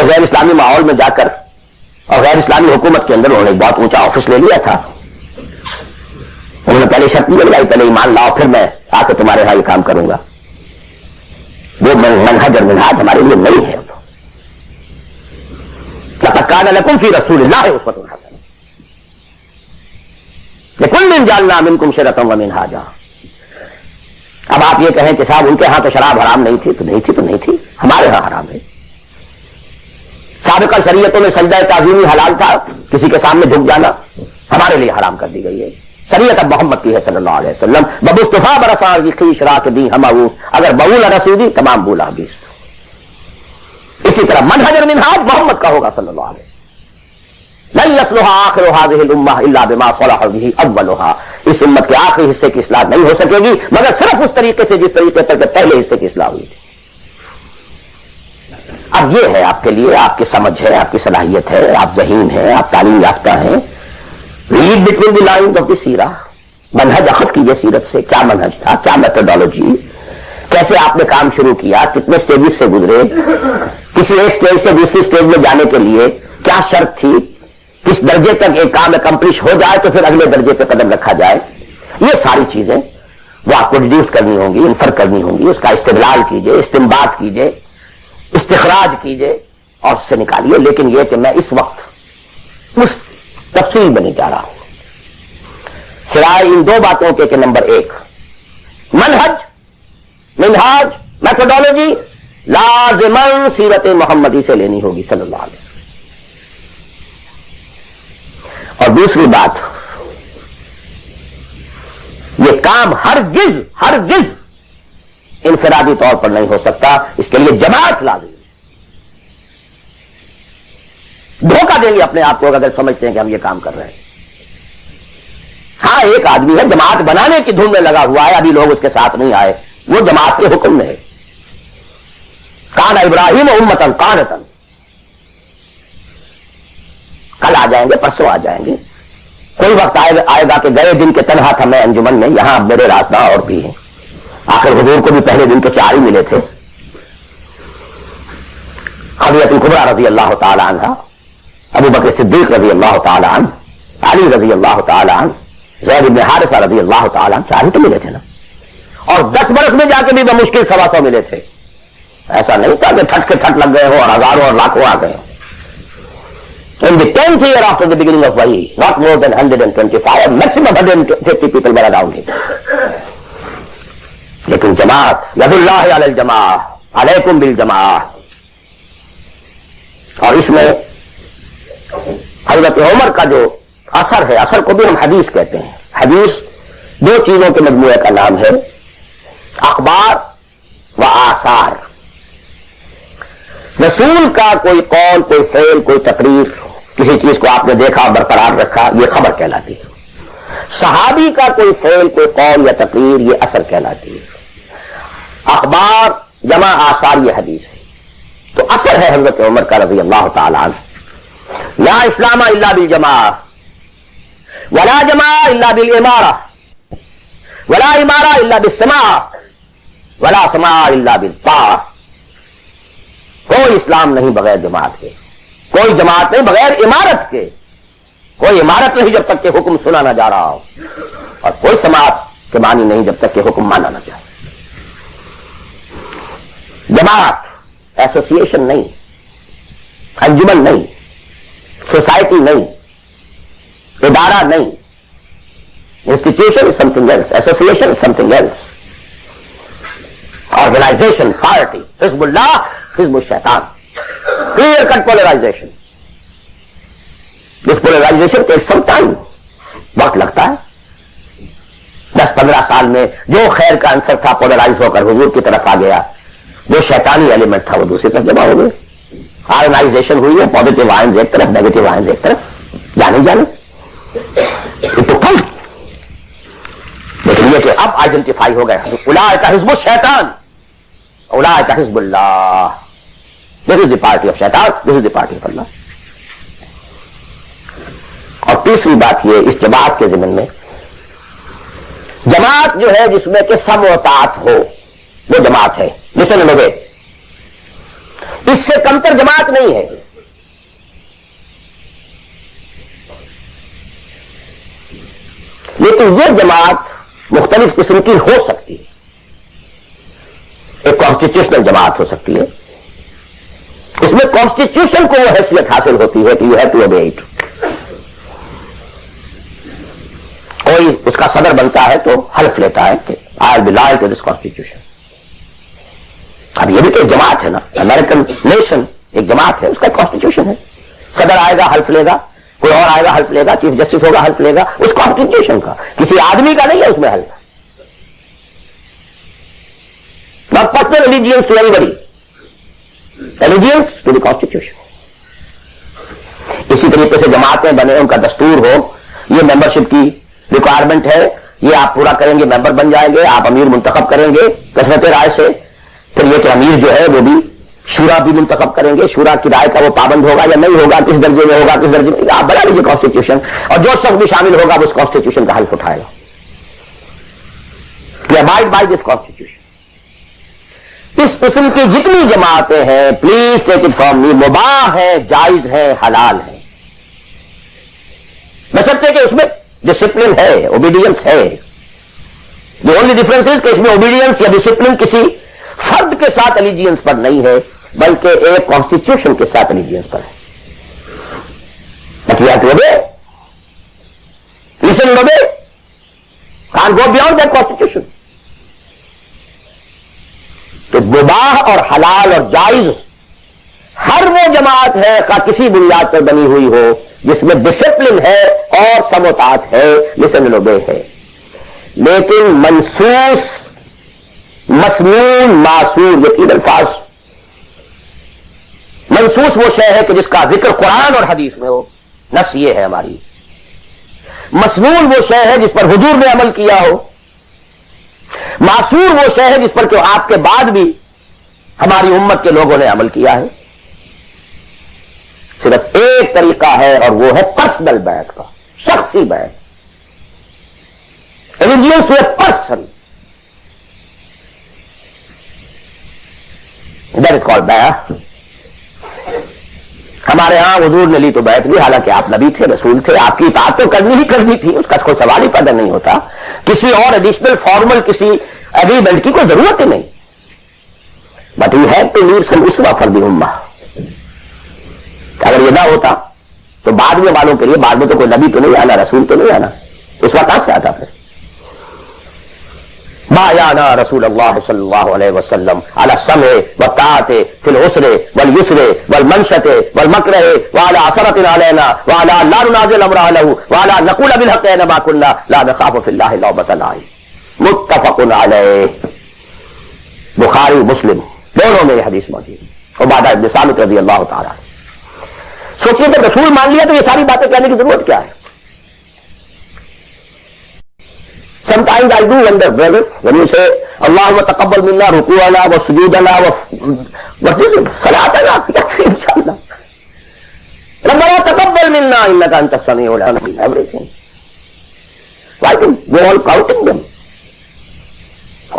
غیر اسلامی ماحول میں جا کر اور غیر اسلامی حکومت کے اندر انہوں نے ایک بہت اونچا آفس لے لیا تھا. انہوں نے پہلے شرط نہیں لگائی پہلے ایمان لاؤ پھر میں آ کے تمہارے یہاں یہ کام کروں گا. وہ منہج اور منہاج ہمارے لیے نہیں ہے. لقد كان لكم في رسول الله اسوة حسنة لكل جعلنا منكم شرعة ومنهاجا. اب آپ یہ کہیں کہ صاحب ان کے ہاں تو شراب حرام نہیں تھی تو نہیں تھی ہمارے ہاں حرام ہے. سابقہ شریعتوں میں سجدہ تعظیمی حلال تھا, کسی کے سامنے جھک جانا ہمارے لیے حرام کر دی گئی ہے. شریعت اب محمد کی ہے صلی اللہ علیہ وسلم. ببصطفیٰ برسار کی خیش راک دی ہماؤ اگر بول رسیدی تمام بولا حدیث. اسی طرح منہج اور منہاج محمد کا ہوگا صلی اللہ علیہ وسلم. لن يصلح آخر هذه الامہ الا بما صلح به اولها. اس امت کے آخری حصے کی اصلاح نہیں ہو سکے گی مگر صرف اس طریقے سے جس طریقے پر پہلے حصے کی اصلاح ہوئی تھی. اب یہ ہے آپ کے لیے, آپ کی سمجھ ہے, آپ کی صلاحیت ہے, آپ ذہین ہیں, آپ تعلیم یافتہ ہیں. Read between the lines of the سیرہ. منہج اخذ کیجیے سیرت سے. کیا منہج تھا, کیا میتھڈالوجی, کیسے آپ نے کام شروع کیا, کتنے سٹیجز سے گزرے, کسی ایک سٹیج سے دوسری سٹیج میں جانے کے لیے کیا شرط تھی, کس درجے تک ایک کام اکمپلش ہو جائے تو پھر اگلے درجے پہ قدم رکھا جائے. یہ ساری چیزیں وہ آپ کو ڈیڈیوس کرنی ہوں گی, انفر کرنی ہوں گی. اس کا استدلال کیجیے, استنباط کیجیے, استخراج کیجیے اور اس سے نکالیے. لیکن یہ کہ میں اس وقت اس تفصیل میں نہیں جا رہا ہوں سوائے ان دو باتوں کے کہ نمبر ایک, منہج منہاج میتھڈالوجی لازماً سیرت محمدی سے لینی ہوگی صلی اللہ علیہ وسلم. اور دوسری بات, یہ کام ہرگز انفرادی طور پر نہیں ہو سکتا. اس کے لیے جماعت لازم ہے. دھوکہ دیں گے اپنے آپ کو اگر سمجھتے ہیں کہ ہم یہ کام کر رہے ہیں. ہاں ایک آدمی ہے جماعت بنانے کی دھن میں لگا ہوا ہے, ابھی لوگ اس کے ساتھ نہیں آئے, وہ جماعت کے حکم میں ہے. کان ابراہیم امتن قانتن. کل آ جائیں گے, پرسوں آ جائیں گے, کوئی وقت آئے گا کہ گئے دن کے تنہا تھا میں انجمن میں, یہاں اب میرے رازداں اور بھی ہیں. آخر حضور کو بھی پہلے دن تو 4 ہی ملے تھے. خدیجہ الکبریٰ رضی اللہ تعالی عنہ, ابو بکر صدیق رضی اللہ تعالی عنہ, علی رضی اللہ تعالی عنہ, زید بن حارثہ رضی اللہ تعالی عنہ, 4 ہی تو ملے تھے نا. اور 10 برس میں جا کے بھی بمشکل 125 ملے تھے. ایسا نہیں تھا کہ ٹھٹ کے ٹھٹ لگ گئے ہو اور ہزاروں اور لاکھوں آ گئے. In the 10th year after the beginning of Wahi, not more than 125, maximum 150 people were around him. لیکن جماعت, ید اللہ علی الجماع, علیکم بالجماع. اور اس میں حضرت عمر کا جو اثر ہے, اثر کو بھی ہم حدیث کہتے ہیں. حدیث 2 چیزوں کے مجموعے کا نام ہے, اخبار و آثار. رسول کا کوئی قول, کوئی فعل, کوئی تقریر, کسی چیز کو آپ نے دیکھا برقرار رکھا, یہ خبر کہلاتی ہے. صحابی کا کوئی فعل, کوئی قول یا تقریر, یہ اثر کہلاتی ہے. اخبار جمع آثار یہ حدیث ہے. تو اثر ہے حضرت عمر کا رضی اللہ تعالی عنہ. لا اسلام الا بالجماع ولا جماع الا بالامارہ ولا امارہ الا بالسماع ولا سماع الا بالطاعہ. کوئی اسلام نہیں بغیر جماعت کے, کوئی جماعت نہیں بغیر امارت کے, کوئی امارت نہیں جب تک کہ حکم سنا نہ جا رہا ہو, اور کوئی سماعت کے معنی نہیں جب تک کہ حکم مانا نہ جائے. جماعت ایسوسیشن نہیں, انجمن نہیں, سوسائٹی نہیں, ادارہ نہیں. Institution is something else, association is something else. Organization, party, حزب اللہ, حزب الشیطان. Clear cut polarization. اس پولرائزیشن ٹیک سم ٹائم, وقت لگتا ہے. 10-15 سال میں جو خیر کا عنصر تھا پولرائز ہو کر حضور کی طرف آ گیا, جو شیطانی ایلیمنٹ تھا وہ دوسری طرف جمع ہو گئے. آرگنائزیشن ہوئی ہے, پازیٹیو آئنز ایک طرف, نیگیٹو آئنز ایک طرف, جانے لیکن یہ کہ اب آئیڈینٹیفائی ہو گئے اولئک حزب الشیطان, اولئک حزب اللہ. This is the party of shaitan, this is the party of Allah. اور تیسری بات یہ, اس جماعت کے ضمن میں, جماعت جو ہے جس میں کہ سم و طاعت ہو, وہ جماعت ہے. لسن اینڈ اوبے. اس سے کمتر جماعت نہیں ہے. یہ جماعت مختلف قسم کی ہو سکتی ہے. ایک کانسٹیٹیوشنل جماعت ہو سکتی ہے, اس میں کانسٹیٹیوشن کو وہ حیثیت حاصل ہوتی ہے کہ you have to obey it. کوئی اس کا صدر بنتا ہے تو حلف لیتا ہے کہ I will be loyal to this constitution. اب یہ بھی تو ایک جماعت ہے نا, امریکن نیشن ایک جماعت ہے, اس کا کانسٹیٹیوشن ہے. صدر آئے گا حلف لے گا, کوئی اور آئے گا حلف لے گا, چیف جسٹس ہوگا حلف لے گا, اس کانسٹیٹیوشن کا, کسی آدمی کا نہیں ہے اس میں حلف. Not personal allegiance to anybody, allegiance to the constitution. اسی طریقے سے جماعتیں بنے, ان کا دستور ہو, یہ ممبرشپ کی ریکوائرمنٹ ہے, یہ آپ پورا کریں گے ممبر بن جائیں گے, آپ امیر منتخب کریں گے کثرت رائے سے. پھر یہ کہ امیر جو ہے وہ بھی شورا بھی منتخب کریں گے, شورا کی رائے کا وہ پابند ہوگا یا نہیں ہوگا, کس درجے میں ہوگا کس درجے میں, آپ بنا لیجیے کانسٹیٹیوشن, اور جو شخص بھی شامل ہوگا وہ اس کانسٹیٹیوشن کا حلف اٹھائے گا. Abide by this constitution. اس قسم کی جتنی جماعتیں ہیں, please take it from me, مباح ہے, جائز ہے, حلال ہے, بشرطے کہ اس میں ڈسپلن ہے, اوبیڈینس ہے. دی اونلی ڈفرنس از کہ اس میں اوبیڈینس یا ڈسپلن کسی فرد کے ساتھ الیجینس پر نہیں ہے, بلکہ ایک کانسٹیٹیوشن کے ساتھ الیجینس پر ہے. But you have to obey, listen and obey, can't go beyond that constitution. تو مباح اور حلال اور جائز ہر وہ جماعت ہے خواہ کسی بنیاد پر بنی ہوئی ہو جس میں ڈسپلن ہے اور سموتات ہے, لسن اینڈ اوبے ہے. لیکن منسوس, مسنون, معصور, یہ تین الفاظ. منسوس وہ شے ہے کہ جس کا ذکر قرآن اور حدیث میں ہو, نص یہ ہے ہماری. مسنون وہ شے ہے جس پر حضور نے عمل کیا ہو. معصور وہ شے ہے جس پر کہ آپ کے بعد بھی ہماری امت کے لوگوں نے عمل کیا ہے. صرف ایک طریقہ ہے اور وہ ہے پرسنل بیعت کا, شخصی بیعت. Allegiance to a person, that is called بیعت. ہمارے ہاں حضور نے لی تو بیعت لی, حالانکہ آپ نبی تھے, رسول تھے, آپ کی اطاعت تو کرنی ہی کرنی تھی, اس کا کوئی سوال ہی پیدا نہیں ہوتا. کسی اور ایڈیشنل فارمل کسی ایگریمنٹ کی کوئی ضرورت ہی نہیں. But you have to leave some اسوہ فار دی امہ. اگر یہ نہ ہوتا تو بعد میں والوں کے لیے, بعد میں تو کوئی نبی تو نہیں آنا, رسول تو نہیں آنا, اسوہ کہاں سے آتا پھر. بايعنا رسول اللہ صلی اللہ علیہ وسلم على السمع والطاعة في العسر واليسر والمنشة والمكره وعلى عثرة علينا وعلى لا ننازل امر اهله وعلى نقول بالحق اينما كنا لا نخاف في الله لومة لائم. متفق علیہ, بخاری مسلم دونوں میں یہ حدیث موجود ہے. عبادہ بن صامت رضی اللہ تعالیٰ. سوچیے جب رسول مان لیا تو یہ ساری باتیں کہنے کی ضرورت کیا ہے. Sometimes I do wonder, brother, when you say, Allahumma taqabbal minna ruku'ana wa sujudana wa what is it? Salatana, yakfi inshallah. Rabbana taqabbal minna innaka anta as-sami'ul 'alim, everything. Why do we all counting them?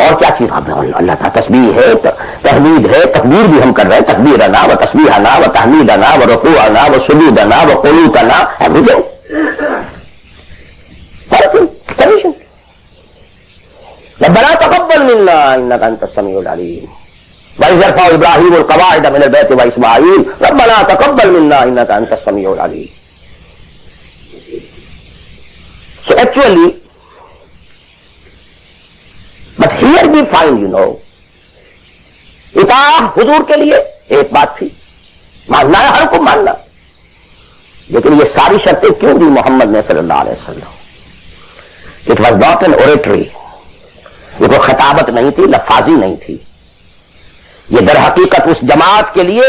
اور کیا چیز اللہ کا تسبیح ہے, تحمید ہے, تکبیر بھی ہم کر رہے ہیں, تکبیرنا و تسبیحنا و تحمیدنا و رکوعنا و سجودنا و قنوتنا, everything. Everything. ربنا تقبل منا انك انت السميع العليم واذ يرفع ابراهيم القواعد من البيت واسماعيل ربنا تقبل منا انك انت السميع العليم. So actually, but here we find, اطاعت حضور کے لیے ایک بات تھی, ماننا ہے ہر کو ماننا, لیکن یہ ساری شرطیں کیوں دی محمد نے صلی اللہ علیہ وسلم. It was not an oratory. یہ کوئی خطابت نہیں تھی, لفاظی نہیں تھی. یہ در حقیقت اس جماعت کے لیے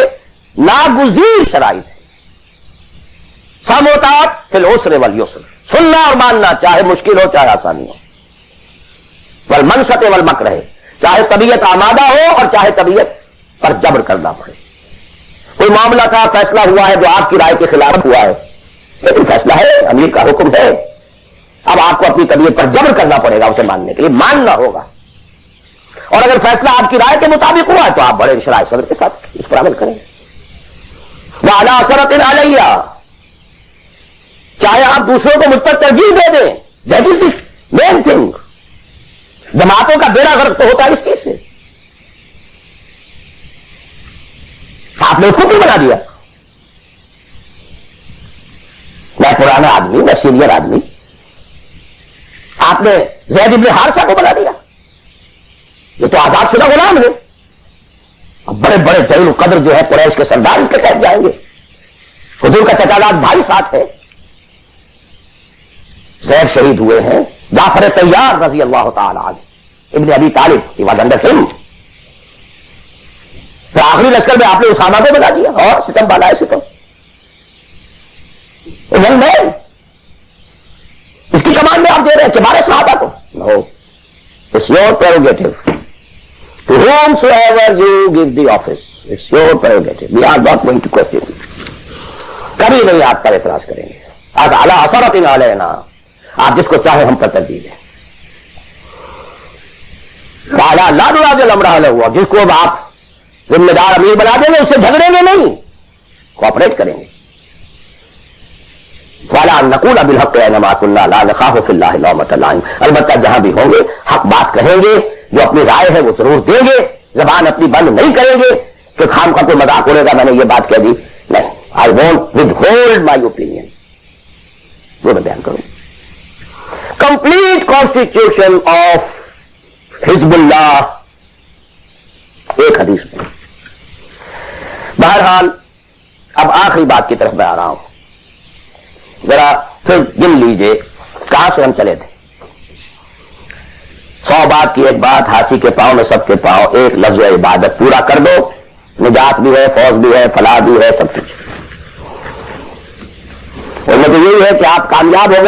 ناگزیر شرائط ہے. سموتات فی العسر والیسر, سننا اور ماننا چاہے مشکل ہو چاہے آسانی ہو. والمنشط والمکرہ, چاہے طبیعت آمادہ ہو اور چاہے طبیعت پر جبر کرنا پڑے. کوئی معاملہ کا فیصلہ ہوا ہے جو آپ کی رائے کے خلاف ہوا ہے, لیکن فیصلہ ہے, امیر کا حکم ہے, اب آپ کو اپنی طبیعت پر جبر کرنا پڑے گا اسے ماننے کے لیے, ماننا ہوگا. اور اگر فیصلہ آپ کی رائے کے مطابق ہوا ہے تو آپ بڑے شرائع صدر کے ساتھ اس پر عمل کریں. وعلی عثرۃ علیہ, چاہے آپ دوسروں کو مجھ پر ترجیح دے دیں, that is the main thing. جماعتوں کا بیڑا غرق تو ہوتا ہے اس چیز سے. آپ نے اس کو کیوں بنا دیا؟ میں پرانا آدمی، میں سینئر آدمی، آپ نے زید ابن حارثہ کو بنا دیا. یہ تو آزاد شدہ غلام ہے. اب بڑے بڑے جلیل القدر جو ہے قریش کے سردار اس کے تحت جائیں گے. حضور کا چچا زاد بھائی ساتھ ہے. زید شہید ہوئے ہیں. جعفر طیار رضی اللہ تعالی عنہ ابن ابی طالب ہی واز انڈر ہم. پھر آخری لشکر میں آپ نے اسامہ کو بنا دیا اور ستم بالا ہے ستم. ینگ مین اس کی کمانڈ میں آپ دے رہے ہیں کبار صحابہ کو. No, it's your prerogative. To whomsoever you give the office, it's your prerogative. We are not going to question it. کبھی نہیں آپ پر اعتراض کریں گے. اعلیٰ اثرت علینا، آپ جس کو چاہے ہم پر ترجیح دیں. اعلیٰ لا نراجع الامر له، جس کو آپ ذمہ دار امیر بنا دیں گے اس سے جھگڑیں گے نہیں، کوآپریٹ کریں گے. وَلَا أَن نَّقُولَ بِالْحَقِّ أَيْنَمَا كُنَّا لَا نَخَافُ فِي اللَّهِ لَوْمَةَ لَائِمٍ. البتہ جہاں بھی ہوں گے حق بات کہیں گے، جو اپنی رائے ہے وہ ضرور دیں گے. زبان اپنی بند نہیں کریں گے کہ خام خواہ کوئی مذاق اڑے گا میں نے یہ بات کہہ دی. نہیں، I won't with hold my opinion. وہ میں بیان کروں. کمپلیٹ کانسٹیٹیوشن آف حزب اللہ ایک حدیث میں. بہرحال اب آخری بات کی طرف میں آ رہا ہوں. ذرا پھر گن لیجئے کہاں سے ہم چلے تھے. 100 بات کی ایک بات، ہاتھی کے پاؤں میں سب کے پاؤں، ایک لفظ عبادت پورا کر دو، نجات بھی ہے، فوج بھی ہے، فلاح بھی ہے، سب کچھ. اور میں تو یہی ہے کہ آپ کامیاب ہو گئے.